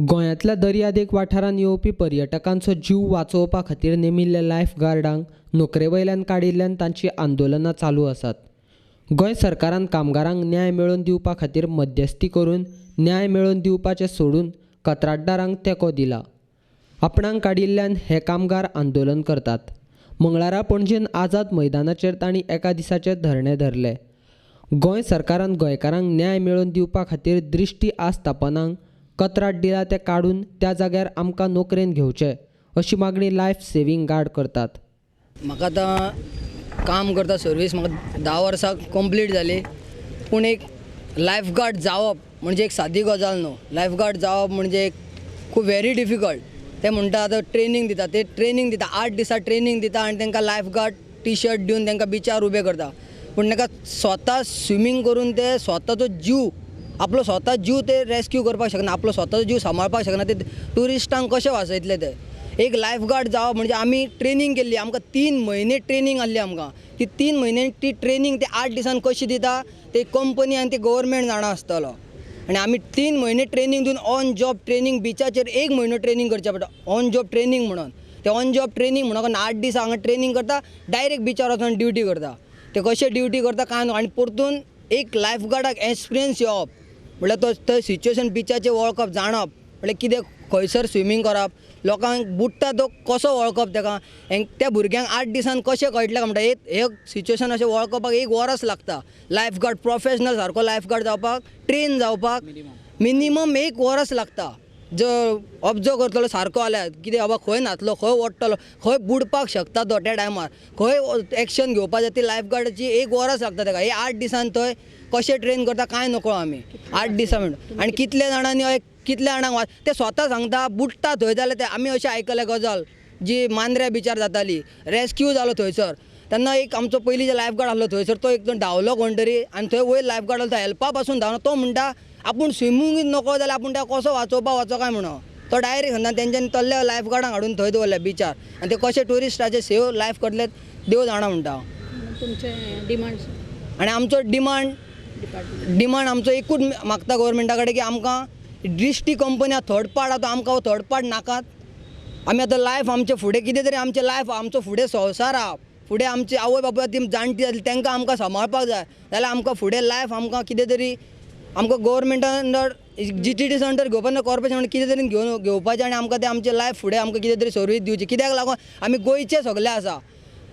गोंयांतल्या दर्यादेग वाठारांत येवपी पर्यटकांचो जीव वाचोवपा खातीर नेमिल्ल्या लायफ गार्डांक नोकरे वयल्यान काडिल्ल्यान तांची आंदोलनां चालू आसात. गोंय सरकारान कामगारांक न्याय मेळोवन दिवपा खातीर मध्यस्थी करून न्याय मेळोवन दिवपाचें सोडून कंत्राटदारांक तेंको दिला. आपणांक काडिल्ल्यान हे कामगार आंदोलन करतात. मंगळारा पणजेन आझाद मैदानाचेर तांणी एका दिसाचे धरणे धरले. गोंय सरकारान गोंयकारांक न्याय मेळोवन दिवपा खातीर दृश्टी आस्थापनांक कंत्राट दिला तें काडून त्या जाग्यार आमकां नोकरेन घेवचें अशी मागणी लायफ सेव्हिंग गार्ड करतात. म्हाका आतां काम करता सर्वीस म्हाका 10 वर्सां कंप्लीट जाली, पूण एक लायफ गार्ड जावप म्हणजे एक सादी गजाल न्हू. लायफ गार्ड जावप म्हणजे खूब व्हेरी डिफिकल्ट. ते म्हणटा आतां ट्रेनींग दिता, ते ट्रेनींग दिता 8 दिसां ट्रेनींग दिता आनी तांकां लायफ गार्ड टी शर्ट दिवन तांकां बिचार उबे करता. पूण तांकां स्वता स्विमींग करून ते स्वताचो जीव आपलो स्वता जीव ते रेस्क्यू करपाक शकना, आपलो स्वताचो जीव सांबाळपाक शकना. ते ट्युरिस्टांक कशें वाचयतले ते. एक लायफ गार्ड जावप म्हणजे आमी ट्रेनींग केल्ली, आमकां 3 म्हयने ट्रेनींग आसली. आमकां ती 3 म्हयने ती ट्रेनींग ते 8 दिसान कशी दिता ते कंपनी आनी ते गव्हर्मेंट जाणा आसतलो. आनी आमी 3 म्हयने ट्रेनींग दिवन ऑन जॉब ट्रेनींग बिचाचेर 1 म्हयनो ट्रेनींग करचें पडटा. ऑन जॉब ट्रेनींग म्हणून ते ऑन जॉब ट्रेनींग म्हणून 8 दीस हांगा ट्रेनींग करता, डायरेक्ट बिचार वचून ड्युटी करता. ते कशें ड्युटी करता काय न्हू. आनी परतून एक लायफ गार्डाक एक्सपिरियन्स येवप म्हळ्यार तो थंय सिच्युएशन बिचाचेर वळखप, जाणप म्हळ्यार कितें खंयसर स्विमींग करप, लोकांक बुडटा तो कसो वळखप, ताका त्या भुरग्यांक 8 दिसान कशें कळटलें म्हणटा हे सिच्युएशन अशें वळखपाक 1 वरस लागता. लायफ गार्ड प्रोफेशनल सारको लायफ गार्ड जावपाक, ट्रेन जावपाक मिनिमम 1 वरस लागता. जर ऑब्जर्व करतलो सारको जाल्यार कितें बाबा खंय न्हातलो, खंय ओडटलो, खंय बुडपाक शकता तो त्या टायमार, खंय एक्शन घेवपाक जाय ती लायफ गार्डाची 1 वरस लागता ताका. हे 8 दिसान थंय कशें ट्रेन करता काय नकळो आमी 8 दिसां म्हणून. आनी कितले जाणांनी कितल्या जाणांक ते स्वता सांगता बुडटा थंय जाल्यार ते आमी अशें आयकले गजाल जी मांद्र्या बिचार जाताली, रेस्क्यू जालो थंयसर. तेन्ना एक आमचो पयलीं जे लायफ गार्ड आसलो थंयसर तो एक धांवलो कोण तरी आनी थंय वयर लायफ गार्ड आसलो तो हेल्पा पासून धांवलो. तो म्हणटा आपूण स्विमींगूच नकळो जाल्यार आपूण त्या कसो वाचोवपाक वचो काय म्हणून. तो डायरेक्ट सांगता तेंच्यांनी तल्ल्या लायफ गार्डांक हाडून थंय दवरल्या बिचार आनी ते कशे ट्युरिस्टाचे सेव लायफ करतले देव जाणा म्हणटा. तुमचे डिमांड आनी आमचो डिमांड आमचो एकूच मागता गव्हर्मेंटा कडेन की आमकां ड्रिस्टी कंपनी थर्ड पार्ट आसा तो आमकां हो थर्ड पार्ट नाकात. आमी आतां लायफ आमचे फुडें कितें तरी आमचें लायफ आमचो फुडें संवसार आहा, फुडें आमची आवय बापूय ती जाणटी जातली तांकां आमकां सांबाळपाक जाय जाल्यार आमकां फुडें लायफ आमकां कितें तरी आमकां गव्हर्मेंटा अंडर GTDC अंडर घेवपाक कॉर्पोरेशन कितें तरी घेवपाचें आनी आमकां तें आमचें लायफ फुडें आमकां कितें तरी सर्वीस दिवची. कित्याक लागून आमी गोंयचे सगळे आसा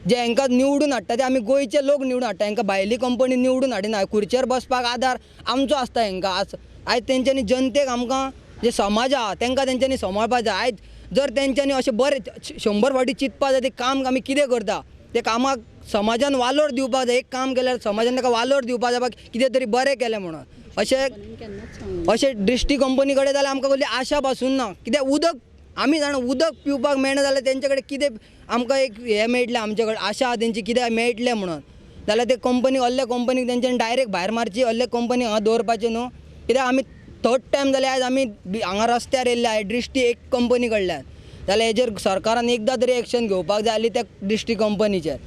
जे हांकां निवडून हाडटा ते आमी गोंयचे लोक निवडून हाडटा. हांकां भायली कंपनी निवडून हाडिना. खुर्चेर बसपाक आदार आमचो आसता हांकां. आयज तेंच्यांनी जनतेक आमकां जे समाज आहा तांकां तेंच्यांनी सांबाळपाक जाय. आयज जर तेंच्यांनी अशें बरें 100 फावटी चिंतपाक जाय ते काम आमी कितें करता ते कामाक समाजान वालोर दिवपाक जाय. एक काम केल्यार समाजान ताका वालोर दिवपाक जाय कितें तरी बरें केलें म्हणून. अशें दृश्टी कंपनी कडेन जाल्यार आमकां कसली आशा पासून ना. कित्याक उदक आमी जाणा उदक पिवपाक मेळना जाल्यार तेंचे कडेन कितें आमकां एक हें मेळटलें, आमचे कडेन आशा आहा तेंची कितें मेळटलें म्हणून. जाल्यार ते कंपनीक असले कंपनीक तेंच्यांनी डायरेक्ट भायर मारची, असले कंपनी हांगा दवरपाचें न्हू. कित्याक आमी 3rd टायम जाल्यार आयज आमी हांगा रस्त्यार येयल्ले आहाय दृश्टी एक कंपनी कडल्यान. जाल्यार हेजेर सरकारान एकदां तरी एक्शन घेवपाक जाय आसली त्या दृश्टी कंपनीचेर.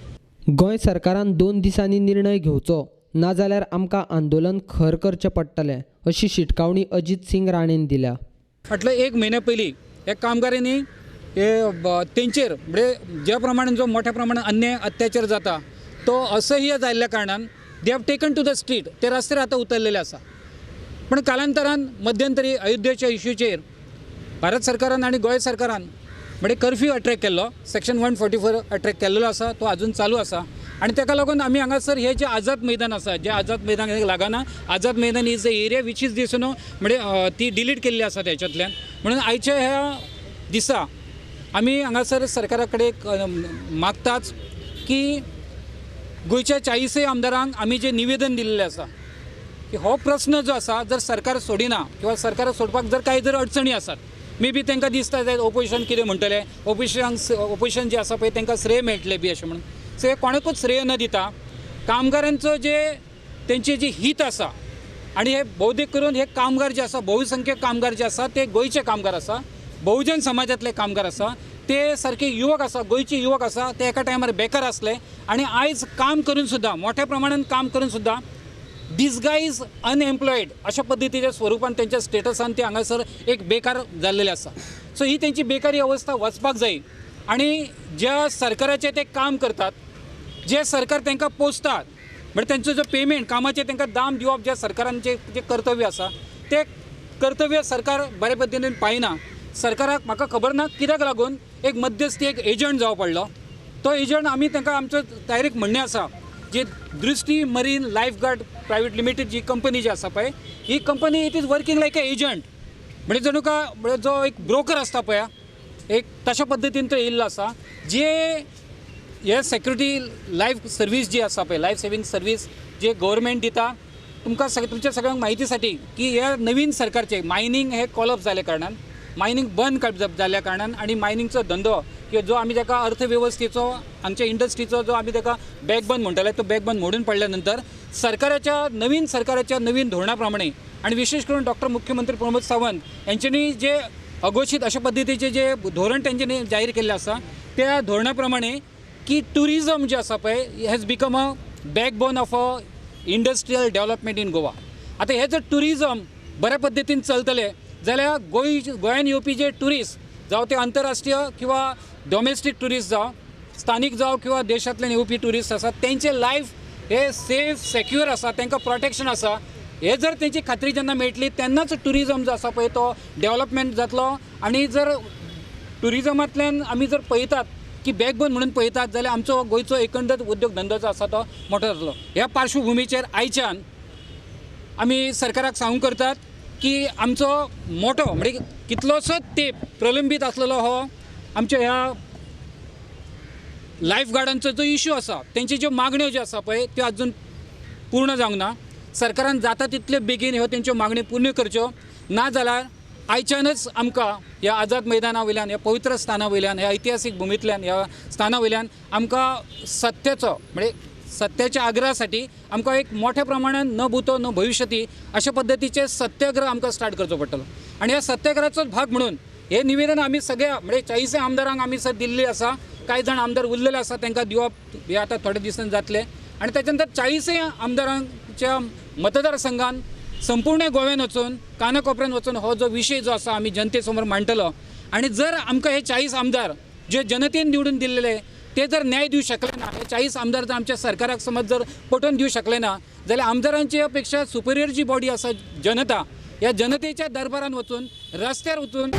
गोंय सरकारान 2 दिसांनी निर्णय घेवचो नाजाल्यार आमकां आंदोलन खर करचें पडटलें अशी शिटकावणी अजित सिंग राणेन दिल्या. फाटले 1 म्हयन्या पयलीं हे कामगारांनी हे तेंचेर म्हणजे ज्या प्रमाणे जो मोठ्या प्रमाणात अन्याय अत्याचार जाता तो असह्य जाल्ल्या कारणान they have taken to the street. ते रस्त्यार आतां उतरलेले आसा. पण कालांतरान मध्यंतरी अयोध्येच्या इश्यूचेर भारत सरकारान आनी गोंय सरकारान म्हणजे कर्फ्यू अट्रॅक्ट केल्लो. सेक्शन 144 अट्रॅक्ट केल्लो आसा, तो अजून चालू आसा. आनी ताका लागून आमी हांगासर हे जे आझाद मैदान आसा, जे आझाद मैदानाक लागना Azad Maidan is the area which is this न्हू म्हणजे ती डिलीट केल्ली आसा त्याच्यातल्यान. म्हणून आयच्या ह्या दिसा आमी हांगासर सरकारा कडेन मागताच की गोंयच्या 40 आमदारांक आमी जे निवेदन दिल्लें आसा की हो प्रश्न जो आसा जर सरकार सोडिना किंवा सरकार सोडपाक जर कांय जर अडचणी आसात मे बी तांकां दिसता जाय ओपोजिशन कितें म्हणटलें, ओपोजिशन जे आसा पळय तांकां श्रेय मेळटलें बी अशें म्हणून. सो हे कोणाकूच श्रेय न दिता कामगारांचो जे तेंचे जे हित आसा आनी हे भौतीक करून हे कामगार जे आसा बहुसंख्यक कामगार जे आसा ते गोंयचे कामगार आसा, बहुजन समाजातले कामगार आसा, ते सारखे युवक आसा, गोंयचे युवक आसा ते एका टायमार बेकार आसले आनी आयज काम करून सुद्दां मोठ्या प्रमाणान काम करून सुद्दां डिस्गाईज अनएम्प्लॉयड अशा पद्धतीच्या स्वरूपान त्यांच्या स्टेटसान ते हांगासर एक बेकार जाल्लेले आसा. सो ही त्यांची बेकारी अवस्था वचपाक जाय आणि ज्या सरकाराचे ते काम करतात, जे सरकार तांकां पोसतात, म्हणजे त्यांचो जो पेमेंट कामाचे तांकां दाम दिवप ज्या सरकारांचे जे कर्तव्य आसा ते कर्तव्य सरकार बरे पद्दतीन पायना. सरकाराक म्हाका खबर ना कित्याक लागून एक मध्यस्थी एक एजंट जावं पडलो. तो एजंट आमी तांकां आमचो डायरेक्ट म्हणणें आसा जी Drishti marine life guard private limited जी कंपनी जी आसा पळय, ही company it is working like a agent. म्हणजे जणू का म्हणजे जो एक ब्रोकर आसता पळय एक तशा पद्दतीन तो येयल्लो आसा. जे हे सेक्युरिटी लायफ सर्वीस जी आसा पळय, लायफ सेविंग सर्वीस जे गव्हर्मेंट दिता, तुमकां तुमच्या सगळ्यांक म्हायतीसाठी की ह्या नवीन सरकारचे मायनींग हे कॉलअप जाल्या कारणान, मायनींग बंद जाल्ल्या कारणान आणि मायनींगचो धंदो किंवा जो आमी ताका अर्थवेवस्थेचो हांगच्या इंडस्ट्रीचो जो आमी ताका बॅकबोन म्हणटाले तो बॅकबोन मोडून पडल्या नंतर सरकाराच्या नवीन धोरणा प्रमाणे आणि विशेष करून डॉक्टर मुख्यमंत्री प्रमोद सावंत यांच्यांनी जे अघोषित अशा पद्धतीचे जे धोरण त्यांच्यानी जाहीर केल्लें आसा त्या धोरणा प्रमाणे की टुरिजम जे आसा पळय has become a backbone of a industrial development in Goa. आतां हे जर टुरिजम बऱ्या पद्दतीन चलतले जाल्यार गोंयान येवपी जे ट्युरिस्ट जावं ते आंतरराष्ट्रीय किंवा डॉमेस्टीक ट्युरिस्ट जावं स्थानीक जावं किंवा देशांतल्यान येवपी ट्युरिस्ट आसा तेंचे लायफ हे सेफ सेक्युअर आसा, तांकां प्रोटेक्शन आसा. हे जर तेंची खात्री जेन्ना मेळटली तेन्नाच टुरिजम जो आसा पळय तो डेव्हलपमेंट जातलो. आणि जर टुरिजमांतल्यान आमी जर पळयतात की बॅकबोन म्हणून पळयतात जाल्यार आमचो गोंयचो एकंदर उद्योग धंदो जो आसा तो मोठो जातलो. ह्या पार्श्वभुमीचेर आयच्यान आमी सरकाराक सांगूंक करतात की आमचो मोठो म्हणजे कितलोसोच तेंप प्रलंबीत आसलेलो हो आमच्या ह्या लायफ गार्डांचो जो इश्यू आसा तेंची ज्यो मागण्यो ज्यो आसा पळय त्यो अजून पूर्ण जावंक ना. सरकारान जाता तितले बेगीन ह्यो तेंच्यो मागण्यो पूर्ण करच्यो, ना जाल्यार आयच्यानच आमकां ह्या आझाद मैदाना वयल्यान ह्या पवित्र स्थाना वयल्यान ह्या ऐतिहासीक भुमींतल्यान ह्या स्थाना वयल्यान आमकां सत्याचो म्हणजे सत्याच्या आग्रहासाठी आमकां एक मोठ्या प्रमाणान न भूतो न भविष्यती अशा पद्दतीचे सत्याग्रह आमकां स्टार्ट करचो पडटलो. आणि ह्या सत्याग्रहाचोच भाग म्हणून हे निवेदन आमी सगळ्या म्हणजे 40 आमदारांक आमी सर दिल्ली आसा. कांय जाण आमदार उरलेले आसा तांकां दिवप हे आतां थोडे दिसान जातले. आणि त्याच्या नंतर 40 आमदारांच्या मतदारसंघान संपूर्ण गोव्यान वचून कानाकोपऱ्यान वचून हो जो विशय जो आसा आमी जनते समोर मांडटलो. आणि जर आमकां हे 40 आमदार जे जनतेन निवडून दिल्लेले ते जर न्याय दिवं शकले ना, हे 40 आमदार जर आमच्या सरकाराक समज जर पटोवन दिवं शकले ना जाल्यार आमदारांचे पेक्षा सुपेरियर जी बॉडी आसा जनता, या जनतेच्या दरबारान वचून रस्त्यार वचून